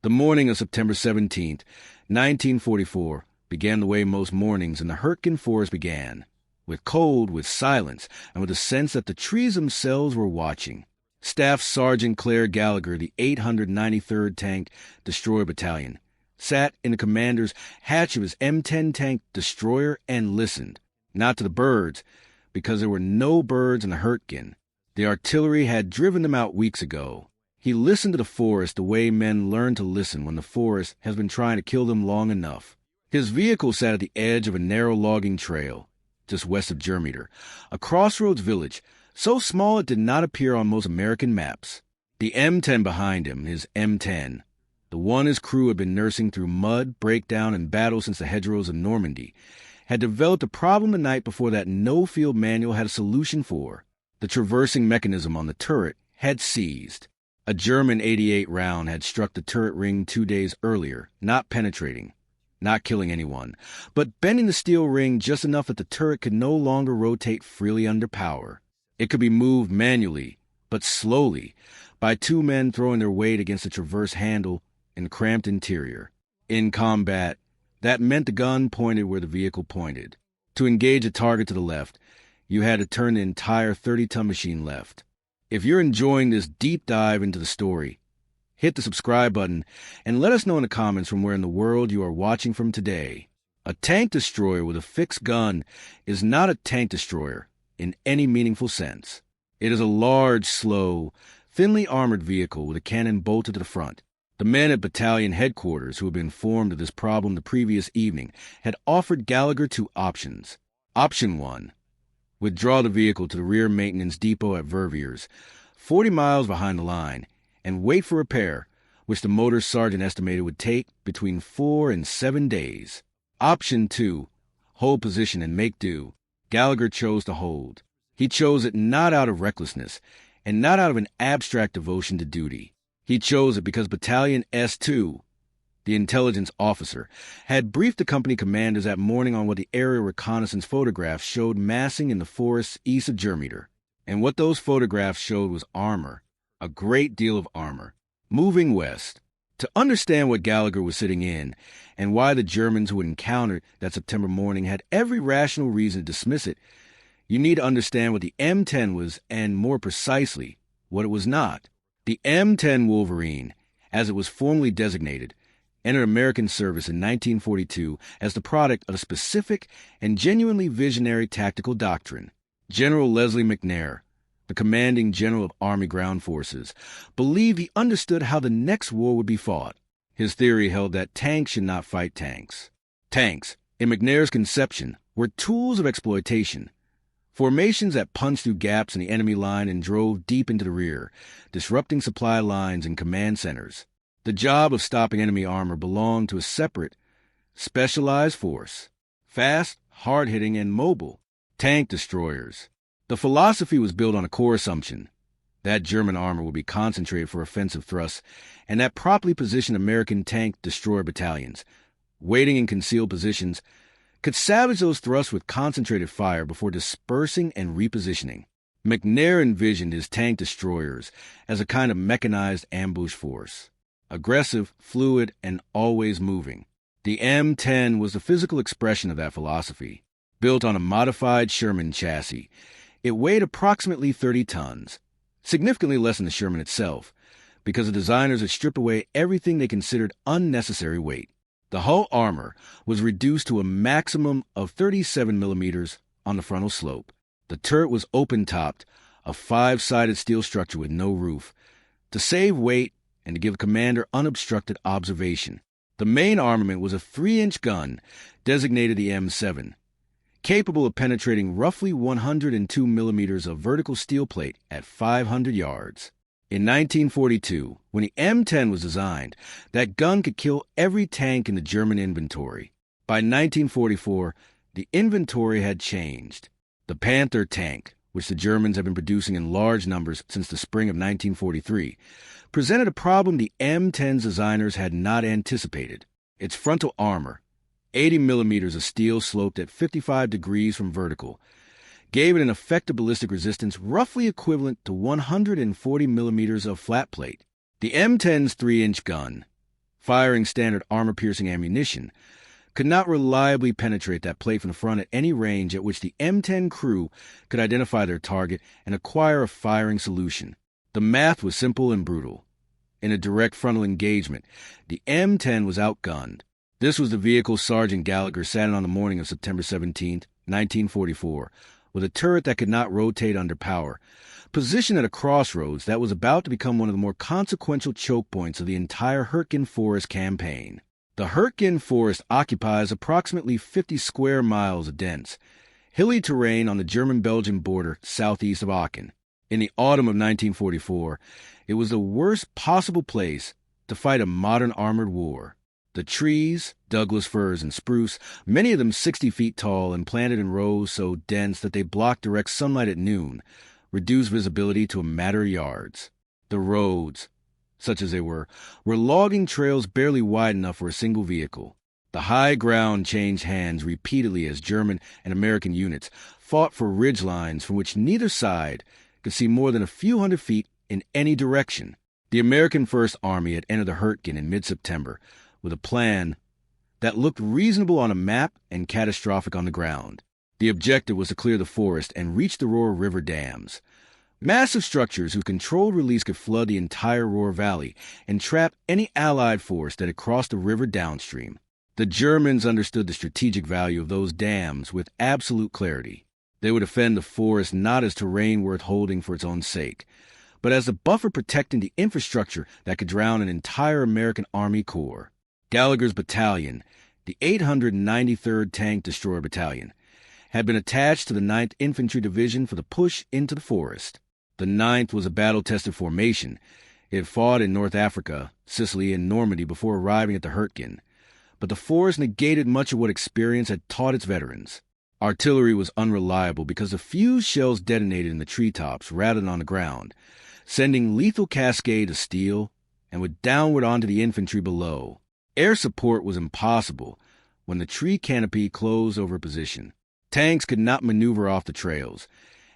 The morning of September 17th, 1944, began the way most mornings in the Hurtgen Forest began, with cold, with silence, and with a sense that the trees themselves were watching. Staff Sergeant Claire Gallagher, the 893rd Tank Destroyer Battalion, sat in the commander's hatch of his M10 tank destroyer and listened, not to the birds, because there were no birds in the Hurtgen. The artillery had driven them out weeks ago. He listened to the forest the way men learn to listen when the forest has been trying to kill them long enough. His vehicle sat at the edge of a narrow logging trail, just west of Germeter, a crossroads village, so small it did not appear on most American maps. The M10 behind him, his M10, the one his crew had been nursing through mud, breakdown, and battle since the hedgerows of Normandy, had developed a problem the night before that no field manual had a solution for. The traversing mechanism on the turret had seized. A German 88 round had struck the turret ring 2 days earlier, not penetrating, not killing anyone, but bending the steel ring just enough that the turret could no longer rotate freely under power. It could be moved manually, but slowly, by 2 men throwing their weight against the traverse handle in cramped interior. In combat, that meant the gun pointed where the vehicle pointed. To engage a target to the left, you had to turn the entire 30-ton machine left. If you're enjoying this deep dive into the story, hit the subscribe button and let us know in the comments from where in the world you are watching from today. A tank destroyer with a fixed gun is not a tank destroyer in any meaningful sense. It is a large, slow, thinly armored vehicle with a cannon bolted to the front. The men at battalion headquarters who had been informed of this problem the previous evening had offered Gallagher 2 options. Option 1. Withdraw the vehicle to the rear maintenance depot at Verviers, 40 miles behind the line, and wait for repair, which the motor sergeant estimated would take between 4 and 7 days. Option 2. Hold position and make do. Gallagher chose to hold. He chose it not out of recklessness, and not out of an abstract devotion to duty. He chose it because Battalion S2, the intelligence officer, had briefed the company commanders that morning on what the aerial reconnaissance photographs showed massing in the forests east of Germeter. And what those photographs showed was armor, a great deal of armor, moving west. To understand what Gallagher was sitting in, and why the Germans who had encountered that September morning had every rational reason to dismiss it, you need to understand what the M10 was, and more precisely, what it was not. The M10 Wolverine, as it was formally designated, entered American service in 1942 as the product of a specific and genuinely visionary tactical doctrine. General Leslie McNair, the commanding general of Army Ground Forces, believed he understood how the next war would be fought. His theory held that tanks should not fight tanks. Tanks, in McNair's conception, were tools of exploitation, formations that punched through gaps in the enemy line and drove deep into the rear, disrupting supply lines and command centers. The job of stopping enemy armor belonged to a separate, specialized force, fast, hard-hitting, and mobile, tank destroyers. The philosophy was built on a core assumption, that German armor would be concentrated for offensive thrusts, and that properly positioned American tank destroyer battalions, waiting in concealed positions, could salvage those thrusts with concentrated fire before dispersing and repositioning. McNair envisioned his tank destroyers as a kind of mechanized ambush force, aggressive, fluid, and always moving. The M10 was the physical expression of that philosophy. Built on a modified Sherman chassis, it weighed approximately 30 tons, significantly less than the Sherman itself, because the designers had stripped away everything they considered unnecessary weight. The hull armor was reduced to a maximum of 37 millimeters on the frontal slope. The turret was open-topped, a 5-sided steel structure with no roof, to save weight and to give the commander unobstructed observation. The main armament was a 3-inch gun, designated the M7, capable of penetrating roughly 102 millimeters of vertical steel plate at 500 yards. In 1942, when the M10 was designed, that gun could kill every tank in the German inventory. By 1944, the inventory had changed. The Panther tank, which the Germans had been producing in large numbers since the spring of 1943, presented a problem the M10's designers had not anticipated. Its frontal armor, 80 millimeters of steel sloped at 55 degrees from vertical, gave it an effective ballistic resistance roughly equivalent to 140 millimeters of flat plate. The M10's 3-inch gun, firing standard armor-piercing ammunition, could not reliably penetrate that plate from the front at any range at which the M10 crew could identify their target and acquire a firing solution. The math was simple and brutal. In a direct frontal engagement, the M10 was outgunned. This was the vehicle Sergeant Gallagher sat in on the morning of September 17, 1944, with a turret that could not rotate under power, positioned at a crossroads that was about to become one of the more consequential choke points of the entire Hurtgen Forest campaign. The Hurtgen Forest occupies approximately 50 square miles of dense, hilly terrain on the German-Belgian border southeast of Aachen. In the autumn of 1944, it was the worst possible place to fight a modern armored war. The trees, Douglas firs and spruce, many of them 60 feet tall and planted in rows so dense that they blocked direct sunlight at noon, reduced visibility to a matter of yards. The roads, such as they were logging trails barely wide enough for a single vehicle. The high ground changed hands repeatedly as German and American units fought for ridge lines from which neither side could see more than a few hundred feet in any direction. The American First Army had entered the Hurtgen in mid-September with a plan that looked reasonable on a map and catastrophic on the ground. The objective was to clear the forest and reach the Rohr River dams, massive structures whose controlled release could flood the entire Rohr Valley and trap any Allied force that had crossed the river downstream. The Germans understood the strategic value of those dams with absolute clarity. They would defend the forest not as terrain worth holding for its own sake, but as a buffer protecting the infrastructure that could drown an entire American Army Corps. Gallagher's battalion, the 893rd Tank Destroyer Battalion, had been attached to the 9th Infantry Division for the push into the forest. The 9th was a battle-tested formation. It had fought in North Africa, Sicily, and Normandy before arriving at the Hurtgen, but the forest negated much of what experience had taught its veterans. Artillery was unreliable because the fused shells detonated in the treetops rather than on the ground, sending lethal cascades of steel and would downward onto the infantry below. Air support was impossible when the tree canopy closed over a position. Tanks could not maneuver off the trails,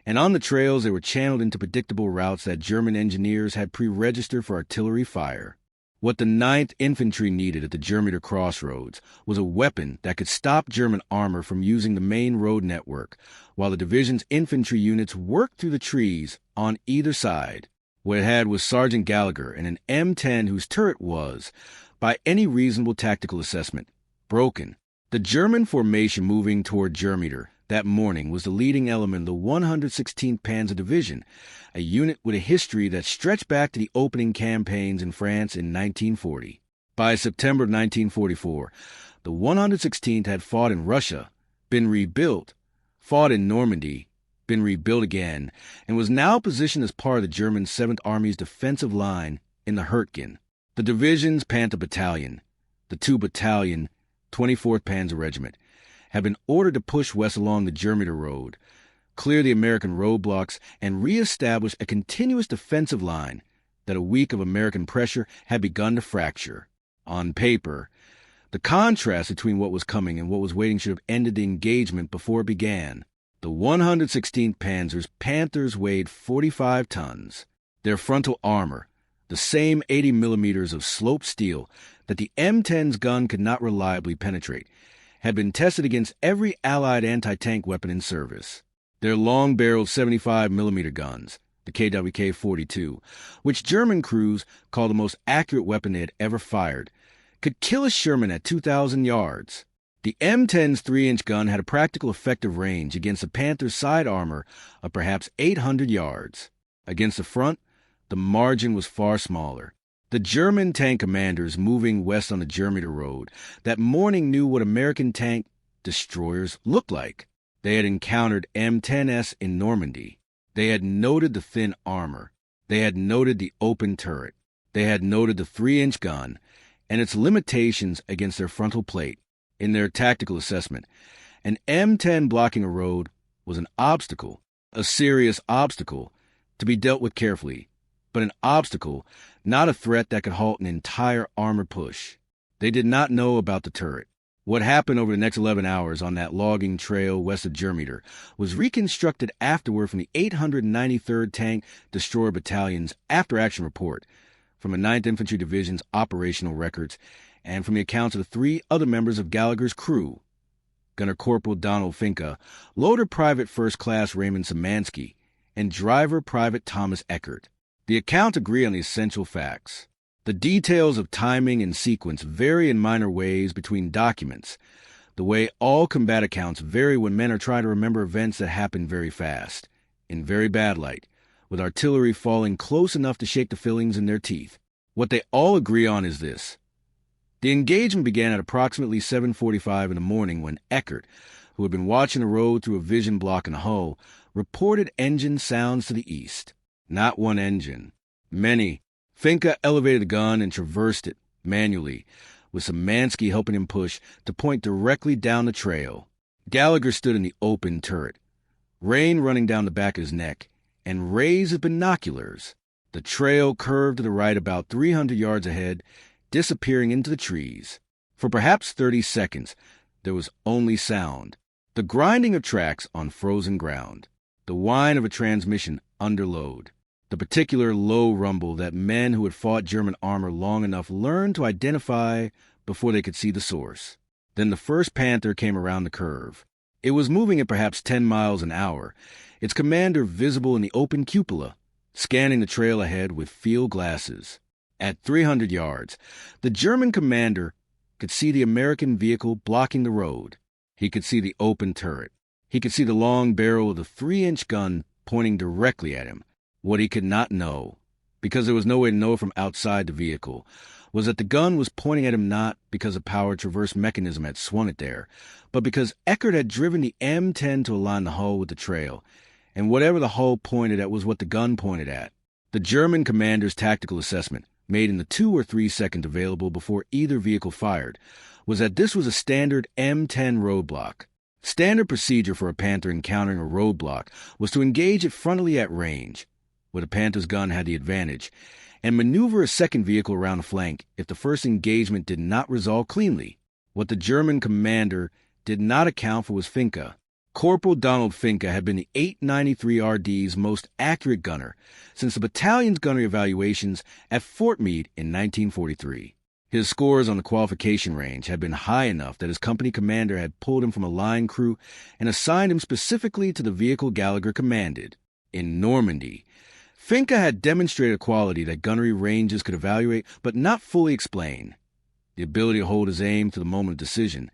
and on the trails they were channeled into predictable routes that German engineers had pre-registered for artillery fire. What the 9th Infantry needed at the Germeter crossroads was a weapon that could stop German armor from using the main road network, while the division's infantry units worked through the trees on either side. What it had was Sergeant Gallagher and an M10 whose turret was, by any reasonable tactical assessment, broken. The German formation moving toward Germeter that morning was the leading element of the 116th Panzer Division, a unit with a history that stretched back to the opening campaigns in France in 1940. By September of 1944, the 116th had fought in Russia, been rebuilt, fought in Normandy, been rebuilt again, and was now positioned as part of the German 7th Army's defensive line in the Hurtgen. The division's Panther Battalion, the 2 Battalion, 24th Panzer Regiment, had been ordered to push west along the Germeter Road, clear the American roadblocks, and re-establish a continuous defensive line that a week of American pressure had begun to fracture. On paper, the contrast between what was coming and what was waiting should have ended the engagement before it began. The 116th Panzer's Panthers weighed 45 tons. Their frontal armor, the same 80 millimeters of sloped steel that the M10's gun could not reliably penetrate, had been tested against every Allied anti-tank weapon in service. Their long-barreled 75mm guns, the KWK-42, which German crews called the most accurate weapon they had ever fired, could kill a Sherman at 2,000 yards. The M10's 3-inch gun had a practical effective range against the Panther's side armor of perhaps 800 yards. Against the front, the margin was far smaller. The German tank commanders moving west on the Germeter Road that morning knew what American tank destroyers looked like. They had encountered M10s in Normandy. They had noted the thin armor. They had noted the open turret. They had noted the 3-inch gun and its limitations against their frontal plate. In their tactical assessment, an M10 blocking a road was an obstacle, a serious obstacle, to be dealt with carefully, but an obstacle, not a threat that could halt an entire armored push. They did not know about the turret. What happened over the next 11 hours on that logging trail west of Germeter was reconstructed afterward from the 893rd Tank Destroyer Battalion's after-action report, from the 9th Infantry Division's operational records and from the accounts of the 3 other members of Gallagher's crew. Gunner Corporal Donald Finka, Loader Private First Class Raymond Szymanski, and Driver Private Thomas Eckert. The accounts agree on the essential facts. The details of timing and sequence vary in minor ways between documents, the way all combat accounts vary when men are trying to remember events that happen very fast, in very bad light, with artillery falling close enough to shake the fillings in their teeth. What they all agree on is this. The engagement began at approximately 7:45 in the morning when Eckert, who had been watching the road through a vision block in the hull, reported engine sounds to the east. Not one engine. Many. Finka elevated the gun and traversed it, manually, with Szymanski helping him push to point directly down the trail. Gallagher stood in the open turret, rain running down the back of his neck, and raised his binoculars. The trail curved to the right about 300 yards ahead, disappearing into the trees. For perhaps 30 seconds, there was only sound. The grinding of tracks on frozen ground. The whine of a transmission under load. The particular low rumble that men who had fought German armor long enough learned to identify before they could see the source. Then the first Panther came around the curve. It was moving at perhaps 10 miles an hour, its commander visible in the open cupola, scanning the trail ahead with field glasses. At 300 yards, the German commander could see the American vehicle blocking the road. He could see the open turret. He could see the long barrel of the 3-inch gun pointing directly at him. What he could not know, because there was no way to know from outside the vehicle, was that the gun was pointing at him not because a power traverse mechanism had swung it there, but because Eckert had driven the M10 to align the hull with the trail, and whatever the hull pointed at was what the gun pointed at. The German commander's tactical assessment, made in the 2 or 3 seconds available before either vehicle fired, was that this was a standard M10 roadblock. Standard procedure for a Panther encountering a roadblock was to engage it frontally at range, where the Panther's gun had the advantage, and maneuver a second vehicle around the flank if the first engagement did not resolve cleanly. What the German commander did not account for was Finka. Corporal Donald Finka had been the 893 RD's most accurate gunner since the battalion's gunnery evaluations at Fort Meade in 1943. His scores on the qualification range had been high enough that his company commander had pulled him from a line crew and assigned him specifically to the vehicle Gallagher commanded. In Normandy, Finka had demonstrated a quality that gunnery ranges could evaluate but not fully explain. The ability to hold his aim to the moment of decision,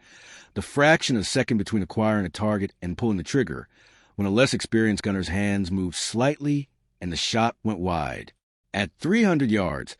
the fraction of a second between acquiring a target and pulling the trigger, when a less experienced gunner's hands moved slightly and the shot went wide. At 300 yards,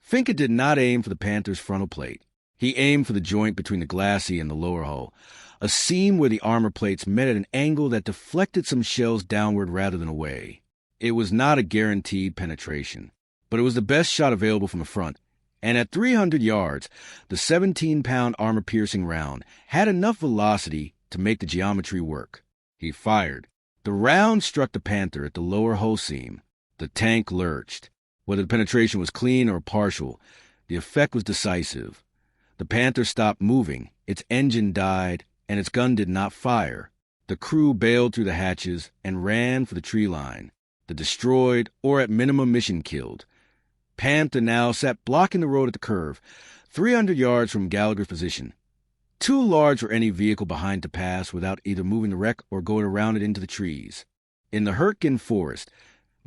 Finka did not aim for the Panther's frontal plate. He aimed for the joint between the glacis and the lower hull, a seam where the armor plates met at an angle that deflected some shells downward rather than away. It was not a guaranteed penetration, but it was the best shot available from the front, and at 300 yards, the 17-pound armor-piercing round had enough velocity to make the geometry work. He fired. The round struck the Panther at the lower hull seam. The tank lurched. Whether the penetration was clean or partial, the effect was decisive. The Panther stopped moving, its engine died, and its gun did not fire. The crew bailed through the hatches and ran for the tree line. The destroyed, or at minimum mission killed. Panther now sat blocking the road at the curve, 300 yards from Gallagher's position. Too large for any vehicle behind to pass without either moving the wreck or going around it into the trees. In the Hürtgen forest,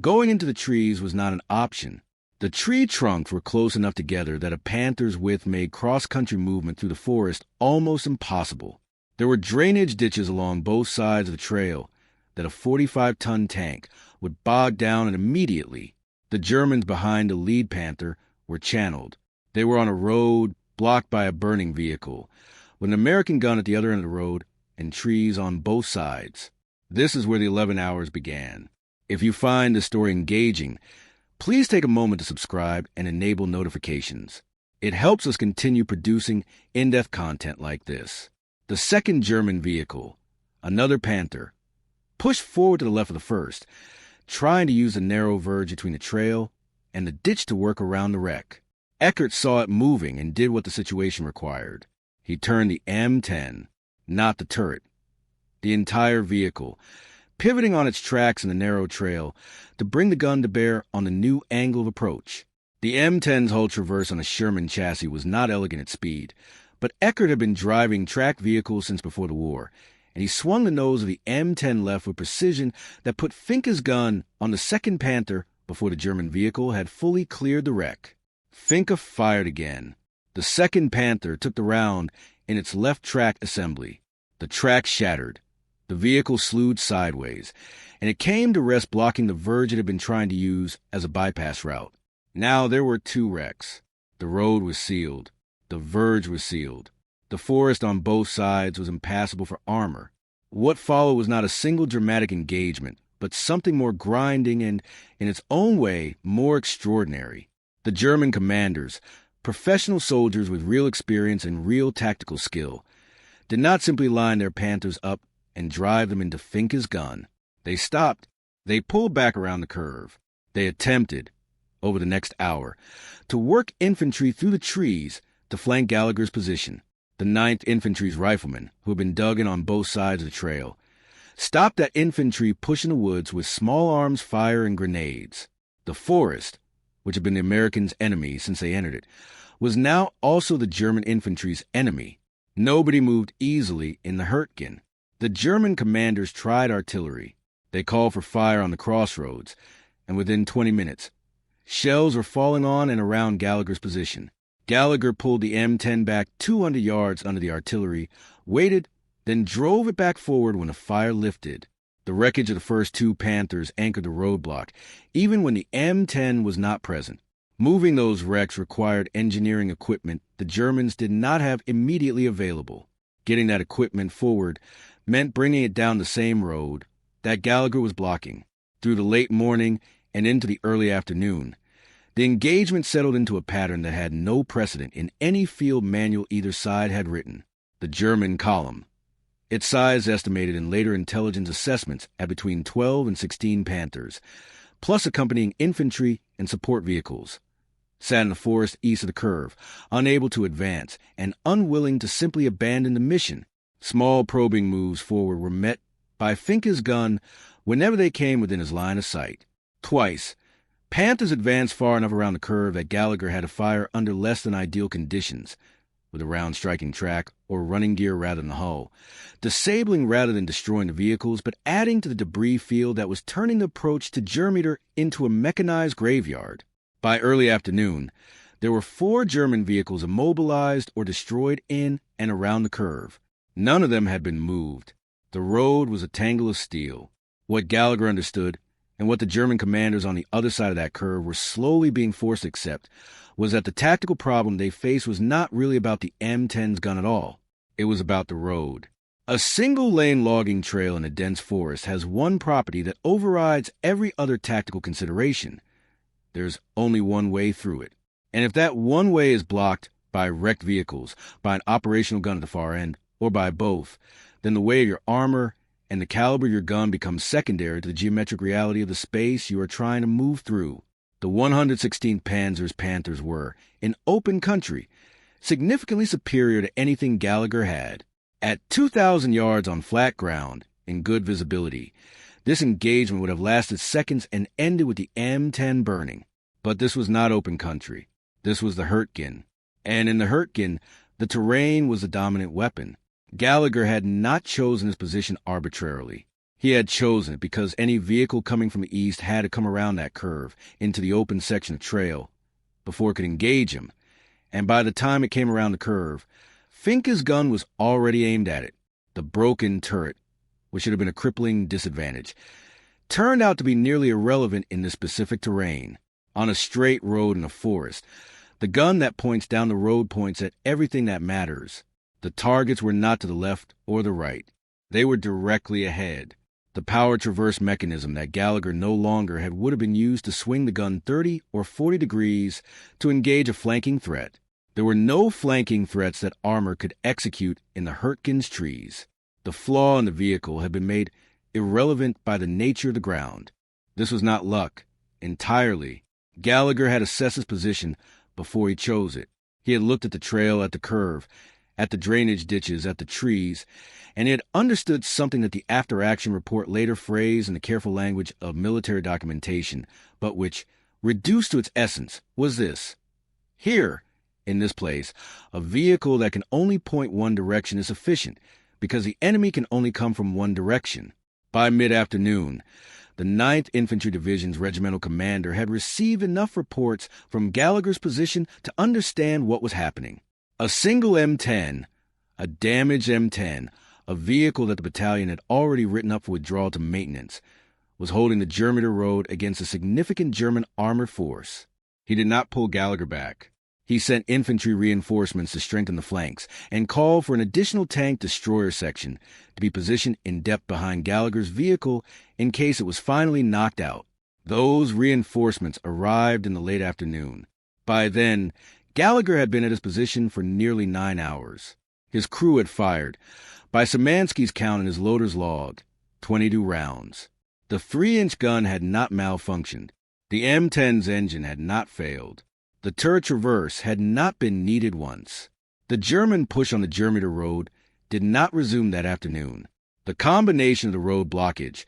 going into the trees was not an option. The tree trunks were close enough together that a Panther's width made cross-country movement through the forest almost impossible. There were drainage ditches along both sides of the trail that a 45-ton tank would bog down, and immediately the Germans behind the lead Panther were channeled. They were on a road blocked by a burning vehicle, with an American gun at the other end of the road and trees on both sides. This is where the 11 hours began. If you find this story engaging, please take a moment to subscribe and enable notifications. It helps us continue producing in-depth content like this. The second German vehicle, another Panther, pushed forward to the left of the first, trying to use the narrow verge between the trail and the ditch to work around the wreck. Eckert saw it moving and did what the situation required. He turned the M10, not the turret, the entire vehicle, pivoting on its tracks in the narrow trail to bring the gun to bear on the new angle of approach. The M10's hull traverse on a Sherman chassis was not elegant at speed, but Eckert had been driving tracked vehicles since before the war, and he swung the nose of the M10 left with precision that put Finke's gun on the second Panther before the German vehicle had fully cleared the wreck. Finke fired again. The second Panther took the round in its left track assembly. The track shattered. The vehicle slewed sideways, and it came to rest blocking the verge it had been trying to use as a bypass route. Now there were two wrecks. The road was sealed. The verge was sealed. The forest on both sides was impassable for armor. What followed was not a single dramatic engagement, but something more grinding and, in its own way, more extraordinary. The German commanders, professional soldiers with real experience and real tactical skill, did not simply line their Panthers up and drive them into Finke's gun. They stopped. They pulled back around the curve. They attempted, over the next hour, to work infantry through the trees to flank Gallagher's position. The 9th Infantry's riflemen, who had been dug in on both sides of the trail, stopped that infantry push in the woods with small arms fire and grenades. The forest, which had been the Americans' enemy since they entered it, was now also the German infantry's enemy. Nobody moved easily in the Hurtgen. The German commanders tried artillery. They called for fire on the crossroads, and within 20 minutes, shells were falling on and around Gallagher's position. Gallagher pulled the M10 back 200 yards under the artillery, waited, then drove it back forward when the fire lifted. The wreckage of the first two Panthers anchored the roadblock, even when the M10 was not present. Moving those wrecks required engineering equipment the Germans did not have immediately available. Getting that equipment forward meant bringing it down the same road that Gallagher was blocking, through the late morning and into the early afternoon. The engagement settled into a pattern that had no precedent in any field manual either side had written. The German column, its size estimated in later intelligence assessments at between 12 and 16 Panthers, plus accompanying infantry and support vehicles, sat in the forest east of the curve, unable to advance and unwilling to simply abandon the mission. Small probing moves forward were met by Finke's gun whenever they came within his line of sight. Twice, Panthers advanced far enough around the curve that Gallagher had to fire under less than ideal conditions, with a round striking track or running gear rather than the hull, disabling rather than destroying the vehicles, but adding to the debris field that was turning the approach to Germeter into a mechanized graveyard. By early afternoon, there were 4 German vehicles immobilized or destroyed in and around the curve. None of them had been moved. The road was a tangle of steel. What Gallagher understood, and what the German commanders on the other side of that curve were slowly being forced to accept, was that the tactical problem they faced was not really about the M10's gun at all. It was about the road. A single-lane logging trail in a dense forest has one property that overrides every other tactical consideration. There's only one way through it. And if that one way is blocked by wrecked vehicles, by an operational gun at the far end, or by both, then the weight of your armor and the caliber of your gun becomes secondary to the geometric reality of the space you are trying to move through. The 116th Panzer's Panthers were, in open country, significantly superior to anything Gallagher had. At 2,000 yards on flat ground, in good visibility, this engagement would have lasted seconds and ended with the M10 burning. But this was not open country. This was the Hurtgen. And in the Hurtgen, the terrain was the dominant weapon. Gallagher had not chosen his position arbitrarily. He had chosen it because any vehicle coming from the east had to come around that curve into the open section of trail before it could engage him. And by the time it came around the curve, Finke's gun was already aimed at it. The broken turret, which should have been a crippling disadvantage, turned out to be nearly irrelevant in this specific terrain. On a straight road in a forest, the gun that points down the road points at everything that matters. The targets were not to the left or the right. They were directly ahead. The power traverse mechanism that Gallagher no longer had would have been used to swing the gun 30 or 40 degrees to engage a flanking threat. There were no flanking threats that armor could execute in the Hurtgen's trees. The flaw in the vehicle had been made irrelevant by the nature of the ground. This was not luck. Entirely. Gallagher had assessed his position before he chose it. He had looked at the trail, at the curve, at the drainage ditches, at the trees, and he had understood something that the after-action report later phrased in the careful language of military documentation, but which, reduced to its essence, was this. Here, in this place, a vehicle that can only point one direction is sufficient, because the enemy can only come from one direction. By mid-afternoon, the 9th Infantry Division's regimental commander had received enough reports from Gallagher's position to understand what was happening. A single M10, a damaged M10, a vehicle that the battalion had already written up for withdrawal to maintenance, was holding the German road against a significant German armored force. He did not pull Gallagher back. He sent infantry reinforcements to strengthen the flanks and called for an additional tank destroyer section to be positioned in depth behind Gallagher's vehicle in case it was finally knocked out. Those reinforcements arrived in the late afternoon. By then, Gallagher had been at his position for nearly 9 hours. His crew had fired, by Szymanski's count in his loader's log, 22 rounds. The 3-inch gun had not malfunctioned. The M10's engine had not failed. The turret traverse had not been needed once. The German push on the Germany road did not resume that afternoon. The combination of the road blockage,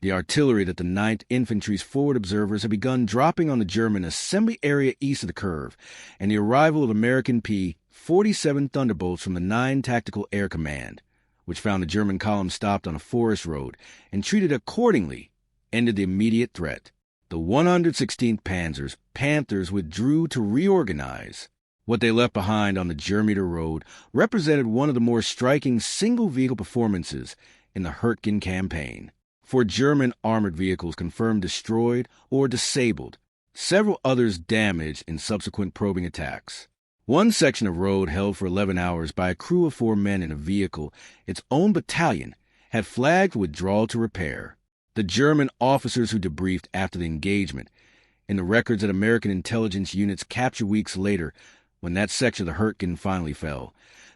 the artillery that the 9th Infantry's forward observers had begun dropping on the German assembly area east of the curve, and the arrival of American P-47 Thunderbolts from the 9 Tactical Air Command, which found the German column stopped on a forest road and treated accordingly, ended the immediate threat. The 116th Panthers withdrew to reorganize. What they left behind on the Germany road represented one of the more striking single-vehicle performances in the Hurtgen campaign. 4 German armored vehicles confirmed destroyed or disabled, several others damaged in subsequent probing attacks. One section of road held for 11 hours by a crew of 4 men in a vehicle its own battalion had flagged withdrawal to repair. The German officers who debriefed after the engagement, in the records that American intelligence units captured weeks later when that section of the Hurtgen finally fell,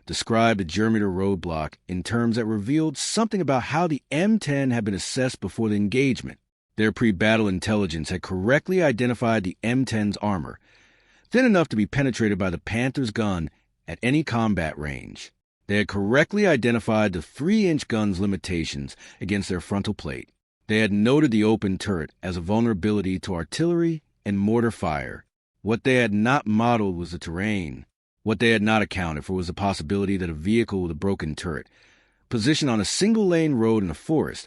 described the Germany roadblock in terms that revealed something about how the M10 had been assessed before the engagement. Their pre-battle intelligence had correctly identified the M10's armor, thin enough to be penetrated by the Panther's gun at any combat range. They had correctly identified the 3-inch gun's limitations against their frontal plate. They had noted the open turret as a vulnerability to artillery and mortar fire. What they had not modeled was the terrain. What they had not accounted for was the possibility that a vehicle with a broken turret, positioned on a single-lane road in a forest,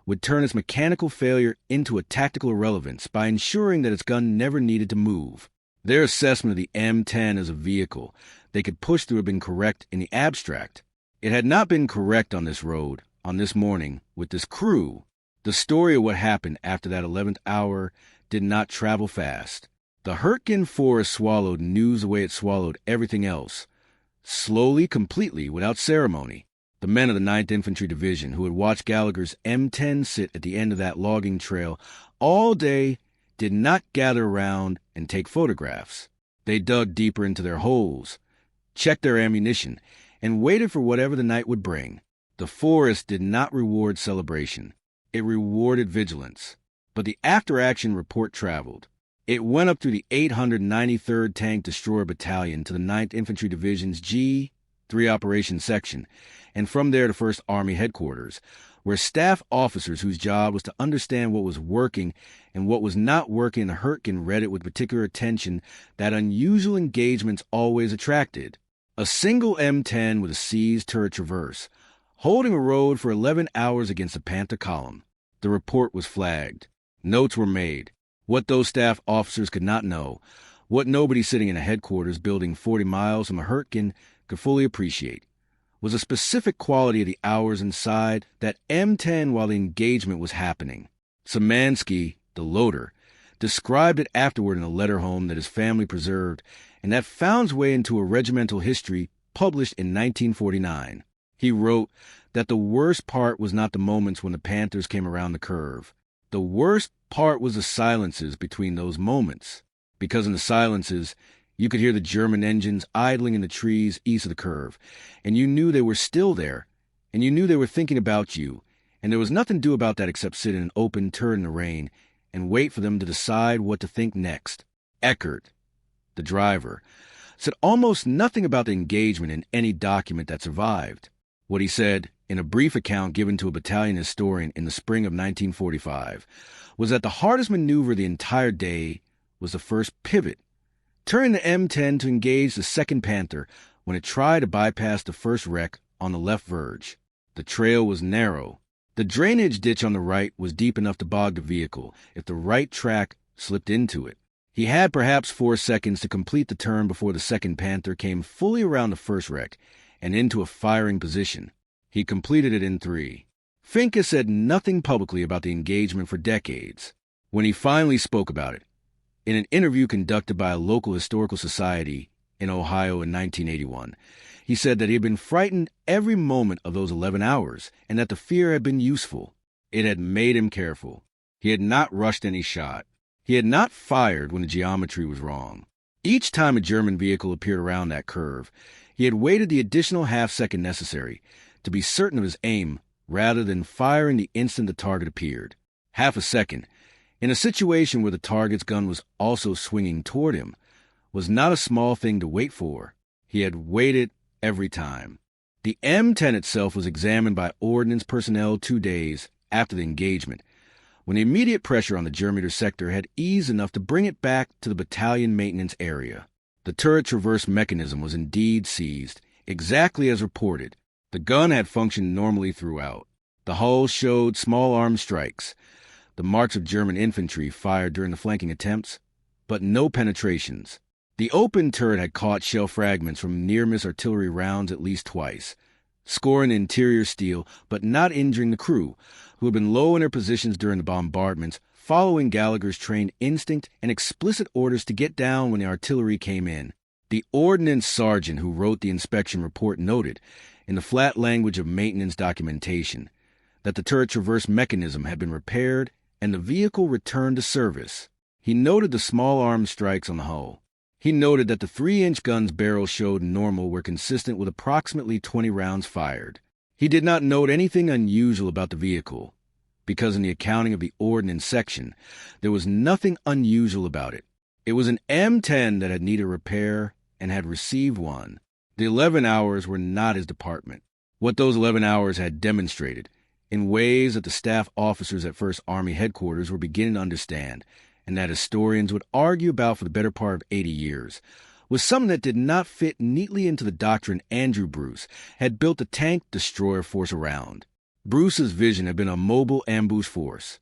would turn its mechanical failure into a tactical irrelevance by ensuring that its gun never needed to move. Their assessment of the M10 as a vehicle they could push through had been correct in the abstract. It had not been correct on this road, on this morning, with this crew. The story of what happened after that 11th hour did not travel fast. The Hurtgen forest swallowed news the way it swallowed everything else. Slowly, completely, without ceremony. The men of the 9th Infantry Division who had watched Gallagher's M10 sit at the end of that logging trail all day did not gather around and take photographs. They dug deeper into their holes, checked their ammunition, and waited for whatever the night would bring. The forest did not reward celebration. It rewarded vigilance. But the after-action report traveled. It went up through the 893rd Tank Destroyer Battalion to the 9th Infantry Division's G3 Operations Section, and from there to 1st Army Headquarters, where staff officers whose job was to understand what was working and what was not working in the Hurtgen read it with particular attention that unusual engagements always attracted. A single M10 with a seized turret traverse, holding a road for 11 hours against a Panther column. The report was flagged. Notes were made. What those staff officers could not know, what nobody sitting in a headquarters building 40 miles from a Hurtgen could fully appreciate, was a specific quality of the hours inside that M10 while the engagement was happening. Szymanski, the loader, described it afterward in a letter home that his family preserved and that found its way into a regimental history published in 1949. He wrote that the worst part was not the moments when the Panthers came around the curve. The worst part was the silences between those moments, because in the silences, you could hear the German engines idling in the trees east of the curve, and you knew they were still there, and you knew they were thinking about you, and there was nothing to do about that except sit in an open turret in the rain and wait for them to decide what to think next. Eckert, the driver, said almost nothing about the engagement in any document that survived. What he said, in a brief account given to a battalion historian in the spring of 1945, was that the hardest maneuver the entire day was the first pivot, turning the M10 to engage the second Panther when it tried to bypass the first wreck on the left verge. The trail was narrow. The drainage ditch on the right was deep enough to bog the vehicle if the right track slipped into it. He had perhaps 4 seconds to complete the turn before the second Panther came fully around the first wreck and into a firing position. He completed it in 3. Fink has said nothing publicly about the engagement for decades. When he finally spoke about it, in an interview conducted by a local historical society in Ohio in 1981, he said that he had been frightened every moment of those 11 hours and that the fear had been useful. It had made him careful. He had not rushed any shot. He had not fired when the geometry was wrong. Each time a German vehicle appeared around that curve, he had waited the additional half-second necessary to be certain of his aim rather than firing the instant the target appeared. Half a second, in a situation where the target's gun was also swinging toward him, was not a small thing to wait for. He had waited every time. The M10 itself was examined by ordnance personnel 2 days after the engagement, when the immediate pressure on the German sector had eased enough to bring it back to the battalion maintenance area. The turret traverse mechanism was indeed seized, exactly as reported. The gun had functioned normally throughout. The hull showed small arm strikes, the marks of German infantry fired during the flanking attempts, but no penetrations. The open turret had caught shell fragments from near-miss artillery rounds at least twice, scoring interior steel but not injuring the crew, who had been low in their positions during the bombardments, following Gallagher's trained instinct and explicit orders to get down when the artillery came in. The ordnance sergeant who wrote the inspection report noted, in the flat language of maintenance documentation, that the turret traverse mechanism had been repaired and the vehicle returned to service. He noted the small arm strikes on the hull. He noted that the 3-inch gun's barrel showed normal were consistent with approximately 20 rounds fired. He did not note anything unusual about the vehicle, because in the accounting of the ordnance section, there was nothing unusual about it. It was an M10 that had needed repair and had received one. The 11 hours were not his department. What those 11 hours had demonstrated, in ways that the staff officers at First Army Headquarters were beginning to understand, and that historians would argue about for the better part of 80 years, was something that did not fit neatly into the doctrine Andrew Bruce had built the tank destroyer force around. Bruce's vision had been a mobile ambush force,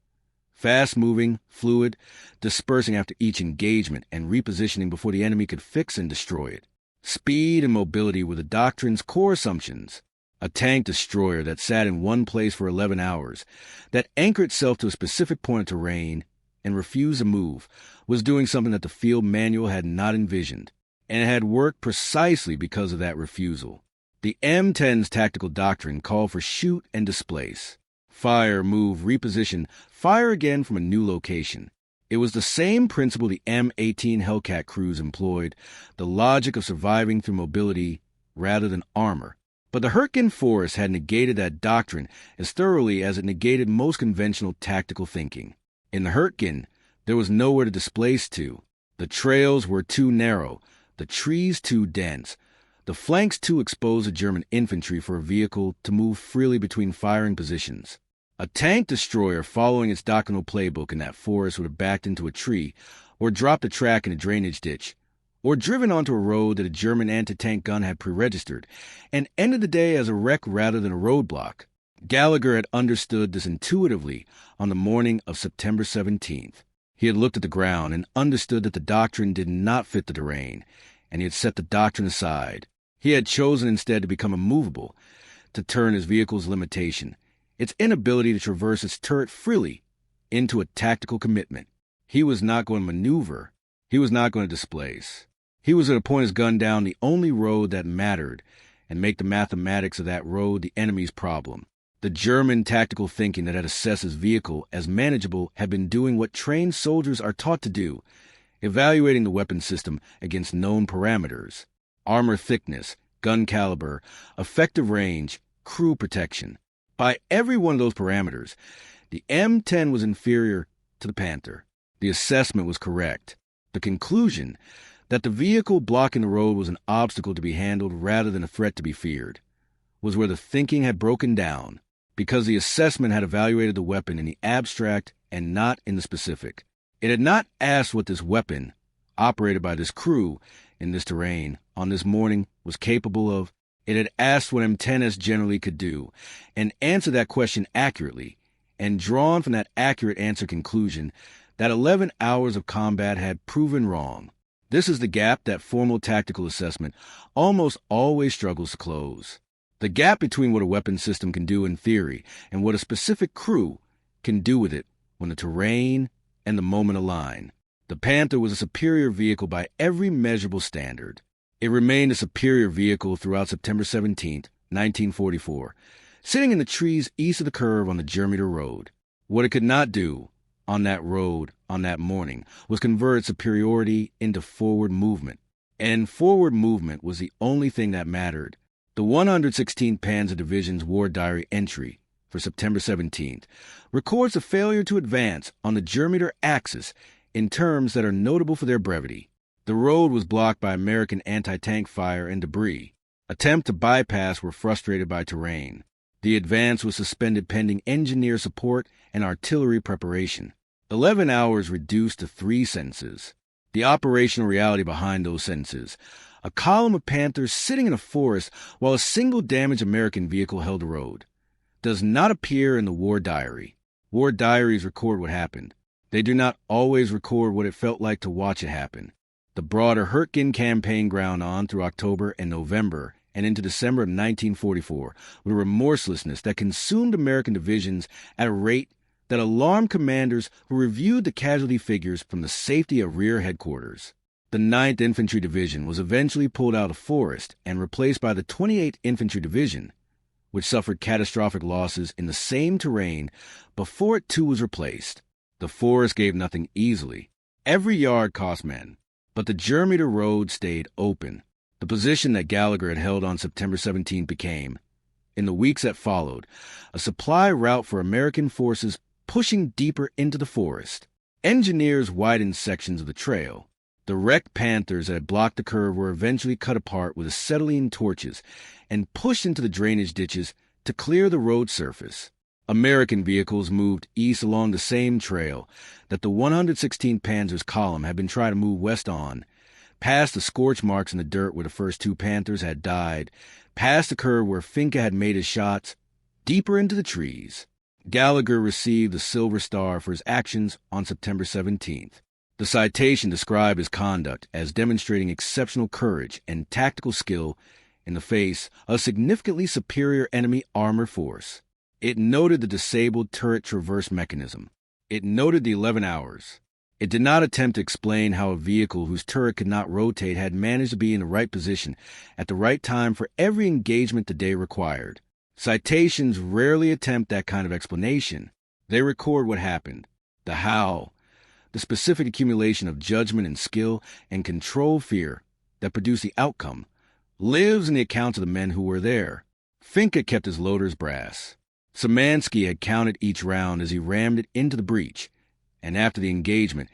fast-moving, fluid, dispersing after each engagement and repositioning before the enemy could fix and destroy it. Speed and mobility were the doctrine's core assumptions. A tank destroyer that sat in one place for 11 hours, that anchored itself to a specific point of terrain and refused to move, was doing something that the field manual had not envisioned, and it had worked precisely because of that refusal. The M10's tactical doctrine called for shoot and displace. Fire, move, reposition, fire again from a new location. It was the same principle the M18 Hellcat crews employed, the logic of surviving through mobility rather than armor. But the Hurtgen Force had negated that doctrine as thoroughly as it negated most conventional tactical thinking. In the Hurtgen, there was nowhere to displace to. The trails were too narrow, the trees too dense, the flanks too exposed to German infantry for a vehicle to move freely between firing positions. A tank destroyer following its doctrinal playbook in that forest would have backed into a tree, or dropped a track in a drainage ditch, or driven onto a road that a German anti-tank gun had pre-registered, and ended the day as a wreck rather than a roadblock. Gallagher had understood this intuitively on the morning of September 17th. He had looked at the ground and understood that the doctrine did not fit the terrain, and he had set the doctrine aside. He had chosen instead to become immovable, to turn his vehicle's limitation, its inability to traverse its turret freely, into a tactical commitment. He was not going to maneuver. He was not going to displace. He was going to point his gun down the only road that mattered and make the mathematics of that road the enemy's problem. The German tactical thinking that had assessed his vehicle as manageable had been doing what trained soldiers are taught to do, evaluating the weapon system against known parameters: armor thickness, gun caliber, effective range, crew protection. By every one of those parameters, the M10 was inferior to the Panther. The assessment was correct. The conclusion that the vehicle blocking the road was an obstacle to be handled rather than a threat to be feared was where the thinking had broken down, because the assessment had evaluated the weapon in the abstract and not in the specific. It had not asked what this weapon, operated by this crew in this terrain on this morning, was capable of. It had asked what M10s generally could do, and answered that question accurately, and drawn from that accurate answer conclusion that 11 hours of combat had proven wrong. This is the gap that formal tactical assessment almost always struggles to close. The gap between what a weapon system can do in theory and what a specific crew can do with it when the terrain and the moment align. The Panther was a superior vehicle by every measurable standard. It remained a superior vehicle throughout September 17, 1944, sitting in the trees east of the curve on the Germany road. What it could not do on that road on that morning was convert superiority into forward movement. And forward movement was the only thing that mattered. The 116th Panzer Division's War Diary entry for September 17th records a failure to advance on the German axis in terms that are notable for their brevity. The road was blocked by American anti-tank fire and debris. Attempts to bypass were frustrated by terrain. The advance was suspended pending engineer support and artillery preparation. 11 hours reduced to 3 sentences. The operational reality behind those sentences: a column of Panthers sitting in a forest while a single damaged American vehicle held the road, does not appear in the War Diary. War diaries record what happened. They do not always record what it felt like to watch it happen. The broader Hurtgen campaign ground on through October and November and into December of 1944 with a remorselessness that consumed American divisions at a rate that alarmed commanders who reviewed the casualty figures from the safety of rear headquarters. The 9th Infantry Division was eventually pulled out of the forest and replaced by the 28th Infantry Division, which suffered catastrophic losses in the same terrain before it too was replaced. The forest gave nothing easily. Every yard cost men, but the Germany road stayed open. The position that Gallagher had held on September 17 became, in the weeks that followed, a supply route for American forces pushing deeper into the forest. Engineers widened sections of the trail. The wrecked Panthers that had blocked the curve were eventually cut apart with acetylene torches and pushed into the drainage ditches to clear the road surface. American vehicles moved east along the same trail that the 116th Panzer's column had been trying to move west on, past the scorch marks in the dirt where the first 2 Panthers had died, past the curve where Finke had made his shots, deeper into the trees. Gallagher received the Silver Star for his actions on September 17th. The citation described his conduct as demonstrating exceptional courage and tactical skill in the face of a significantly superior enemy armored force. It noted the disabled turret traverse mechanism. It noted the 11 hours. It did not attempt to explain how a vehicle whose turret could not rotate had managed to be in the right position at the right time for every engagement the day required. Citations rarely attempt that kind of explanation. They record what happened, the how, the specific accumulation of judgment and skill and control fear that produced the outcome, lives in the accounts of the men who were there. Finke kept his loader's brass. Szymanski had counted each round as he rammed it into the breach, and after the engagement,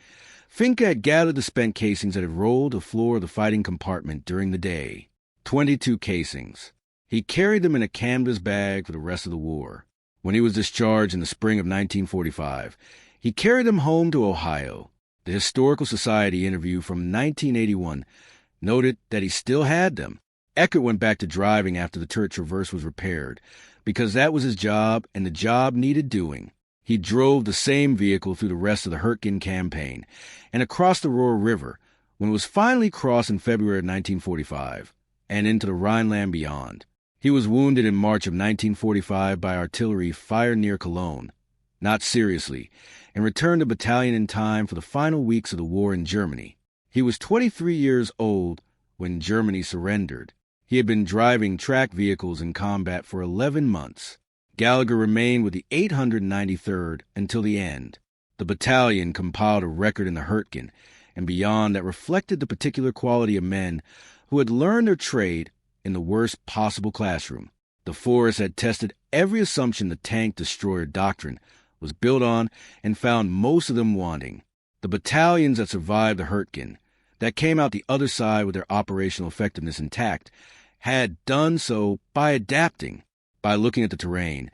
Finke had gathered the spent casings that had rolled the floor of the fighting compartment during the day. 22 casings. He carried them in a canvas bag for the rest of the war. When he was discharged in the spring of 1945, he carried them home to Ohio. The Historical Society interview from 1981 noted that he still had them. Eckert went back to driving after the turret traverse was repaired, because that was his job and the job needed doing. He drove the same vehicle through the rest of the Hurtgen campaign and across the Rohr River when it was finally crossed in February of 1945 and into the Rhineland beyond. He was wounded in March of 1945 by artillery fired near Cologne, not seriously, and returned to battalion in time for the final weeks of the war in Germany. He was 23 years old when Germany surrendered. He had been driving track vehicles in combat for 11 months. Gallagher remained with the 893rd until the end. The battalion compiled a record in the Hurtgen and beyond that reflected the particular quality of men who had learned their trade in the worst possible classroom. The force had tested every assumption the tank destroyer doctrine was built on and found most of them wanting. The battalions that survived the Hurtgen, that came out the other side with their operational effectiveness intact, had done so by adapting, by looking at the terrain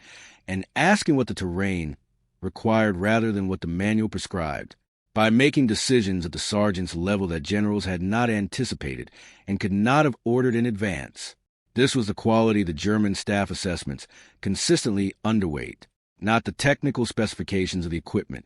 and asking what the terrain required rather than what the manual prescribed. by making decisions at the sergeant's level that generals had not anticipated and could not have ordered in advance. This was the quality the German staff assessments consistently underweight, not the technical specifications of the equipment,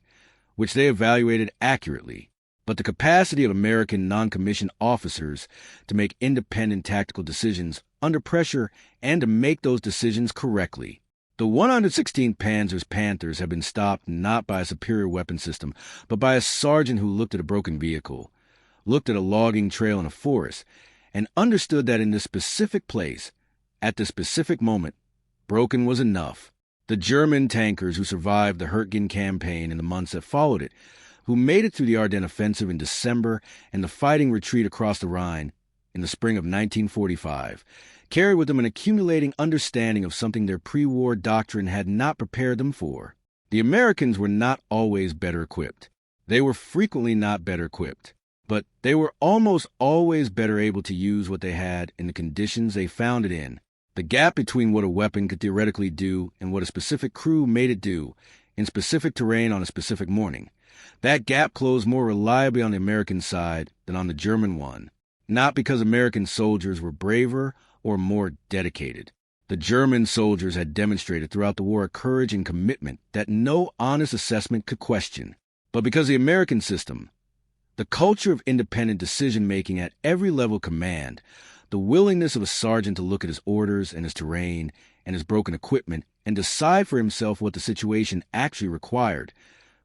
which they evaluated accurately, but the capacity of American non-commissioned officers to make independent tactical decisions under pressure and to make those decisions correctly. The 116th Panzer's Panthers had been stopped not by a superior weapon system, but by a sergeant who looked at a broken vehicle, looked at a logging trail in a forest, and understood that in this specific place, at this specific moment, broken was enough. The German tankers who survived the Hurtgen campaign in the months that followed it, who made it through the Ardennes offensive in December and the fighting retreat across the Rhine in the spring of 1945, carried with them an accumulating understanding of something their pre-war doctrine had not prepared them for. The Americans were not always better equipped. They were frequently not better equipped, but they were almost always better able to use what they had in the conditions they found it in. The gap between what a weapon could theoretically do and what a specific crew made it do in specific terrain on a specific morning, that gap closed more reliably on the American side than on the German one, not because American soldiers were braver or more dedicated. The German soldiers had demonstrated throughout the war a courage and commitment that no honest assessment could question, but because the American system, the culture of independent decision-making at every level of command, the willingness of a sergeant to look at his orders and his terrain and his broken equipment and decide for himself what the situation actually required,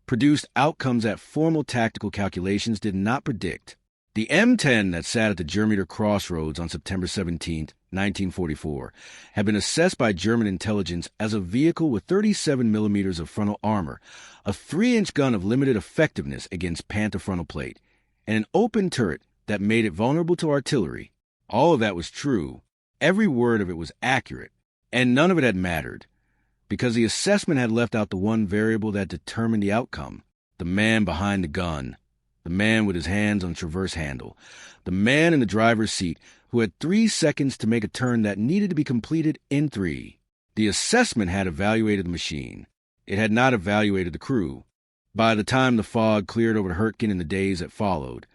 produced outcomes that formal tactical calculations did not predict. The M10 that sat at the Germeter crossroads on September 17, 1944, had been assessed by German intelligence as a vehicle with 37 millimeters of frontal armor, a 3-inch gun of limited effectiveness against Panther frontal plate, and an open turret that made it vulnerable to artillery. All of that was true. Every word of it was accurate, and none of it had mattered, because the assessment had left out the one variable that determined the outcome: the man behind the gun, the man with his hands on the traverse handle, the man in the driver's seat who had 3 seconds to make a turn that needed to be completed in 3. The assessment had evaluated the machine. It had not evaluated the crew. By the time the fog cleared over Hurtgen in the days that followed,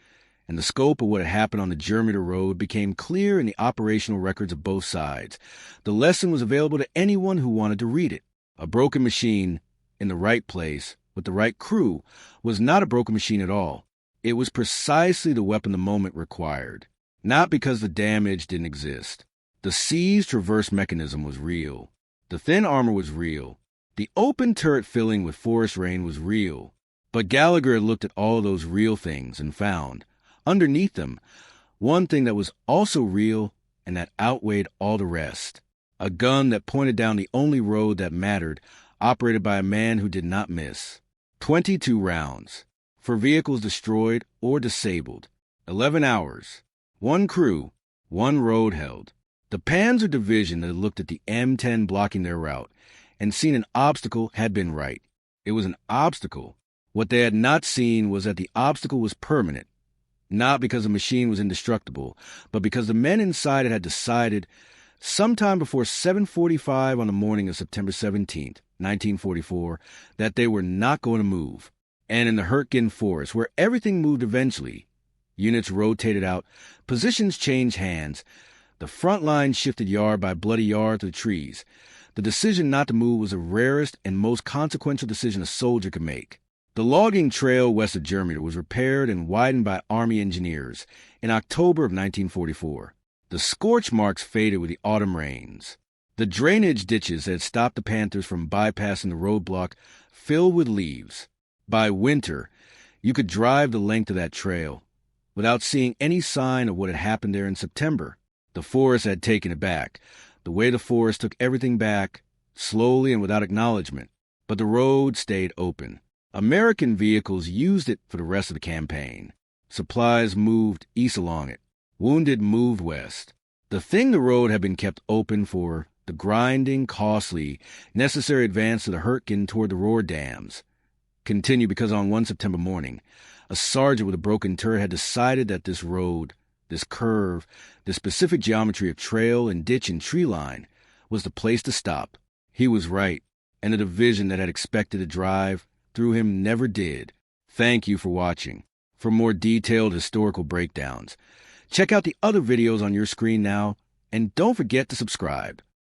and the scope of what had happened on the Germeter road became clear in the operational records of both sides, the lesson was available to anyone who wanted to read it. A broken machine in the right place with the right crew was not a broken machine at all. It was precisely the weapon the moment required, not because the damage didn't exist. The seized traverse mechanism was real. The thin armor was real. The open turret filling with forest rain was real. But Gallagher had looked at all those real things and found, underneath them, one thing that was also real and that outweighed all the rest: a gun that pointed down the only road that mattered, operated by a man who did not miss. 22 rounds, for vehicles destroyed or disabled. 11 hours. 1 crew, 1 road held. The Panzer division that had looked at the M10 blocking their route and seen an obstacle had been right. It was an obstacle. What they had not seen was that the obstacle was permanent, not because the machine was indestructible, but because the men inside it had decided sometime before 7:45 on the morning of September 17, 1944, that they were not going to move. And in the Hurtgen forest, where everything moved eventually, units rotated out, positions changed hands, the front line shifted yard by bloody yard through the trees. The decision not to move was the rarest and most consequential decision a soldier could make. The logging trail west of Germany was repaired and widened by Army engineers in October of 1944. The scorch marks faded with the autumn rains. The drainage ditches that had stopped the Panthers from bypassing the roadblock filled with leaves. By winter, you could drive the length of that trail without seeing any sign of what had happened there in September. The forest had taken it back, the way the forest took everything back, slowly and without acknowledgement. But the road stayed open. American vehicles used it for the rest of the campaign. Supplies moved east along it. Wounded moved west. The thing the road had been kept open for, the grinding, costly, necessary advance to the Hurtgen toward the Rohr dams, continued because on one September morning, a sergeant with a broken turret had decided that this road, this curve, this specific geometry of trail and ditch and tree line was the place to stop. He was right, and the division that had expected to drive through him never did. Thank you for watching. For more detailed historical breakdowns, check out the other videos on your screen now, and don't forget to subscribe.